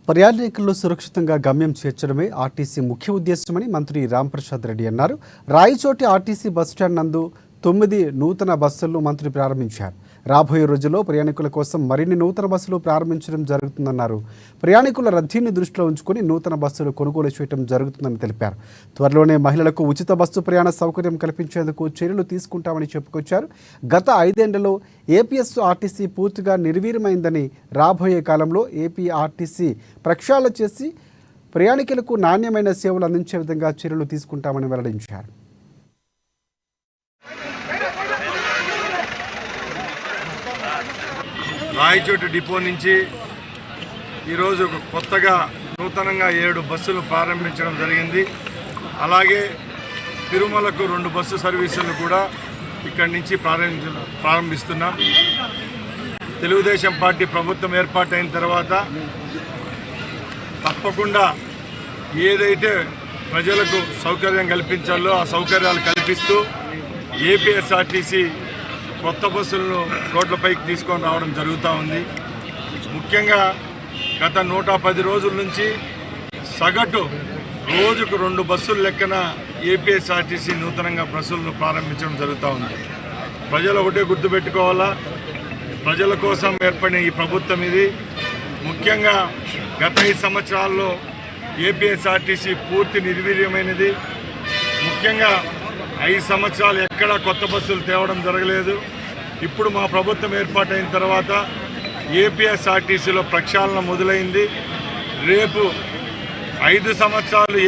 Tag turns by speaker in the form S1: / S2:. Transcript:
S1: ప్రయాణికులను సురక్షితంగా గమ్యం చేర్చడమే ఆర్టీసీ ముఖ్య ఉద్దేశమని మంత్రి రాంప్రసాద్ రెడ్డి అన్నారు. రాయచోటి ఆర్టీసీ బస్టాండ్ నందు 9 నూతన బస్సులను మంత్రి ప్రారంభించారు. రాబోయే రోజుల్లో ప్రయాణికుల కోసం మరిన్ని నూతన బస్సులు ప్రారంభించడం జరుగుతుందన్నారు. ప్రయాణికుల రద్దీని దృష్టిలో ఉంచుకుని నూతన బస్సులు కొనుగోలు చేయడం జరుగుతుందని తెలిపారు. త్వరలోనే మహిళలకు ఉచిత బస్సు ప్రయాణ సౌకర్యం కల్పించేందుకు చర్యలు తీసుకుంటామని చెప్పుకొచ్చారు. గత 5 ఏళ్లలో ఏపీఎస్ ఆర్టీసీ పూర్తిగా నిర్వీర్యమైందని, రాబోయే కాలంలో ఏపీ ఆర్టీసీ ప్రక్షాళన చేసి ప్రయాణికులకు నాణ్యమైన సేవలు అందించే విధంగా చర్యలు తీసుకుంటామని వెల్లడించారు.
S2: రాయచోటి డిపో నుంచి ఈరోజు కొత్తగా నూతనంగా 7 బస్సులు ప్రారంభించడం జరిగింది. అలాగే తిరుమలకు 2 బస్సు సర్వీసులు కూడా ఇక్కడి నుంచి ప్రారంభిస్తున్నాం. తెలుగుదేశం పార్టీ ప్రభుత్వం ఏర్పాటైన తర్వాత తప్పకుండా ఏదైతే ప్రజలకు సౌకర్యం కల్పించాలో ఆ సౌకర్యాలు కల్పిస్తూ ఏపీఎస్ఆర్టీసీ కొత్త బస్సులను రోడ్లపైకి తీసుకొని రావడం జరుగుతూ ఉంది. ముఖ్యంగా గత 110 రోజుల నుంచి సగటు రోజుకు 2 బస్సులు లెక్కన ఏపీఎస్ఆర్టీసీ నూతనంగా బస్సులను ప్రారంభించడం జరుగుతూ ఉంది. ప్రజలు ఒకటే గుర్తుపెట్టుకోవాలా, ప్రజల కోసం ఏర్పడిన ఈ ప్రభుత్వం ఇది. ముఖ్యంగా గత 5 సంవత్సరాల్లో ఏపీఎస్ఆర్టీసీ పూర్తి నిర్వీర్యమైనది. ముఖ్యంగా 5 సంవత్సరాలు ఎక్కడా కొత్త బస్సులు తేవడం జరగలేదు. ఇప్పుడు మా ప్రభుత్వం ఏర్పాటైన తర్వాత ఏపీఎస్ఆర్టీసీలో ప్రక్షాళన మొదలైంది. రేపు 5 సంవత్సరాలు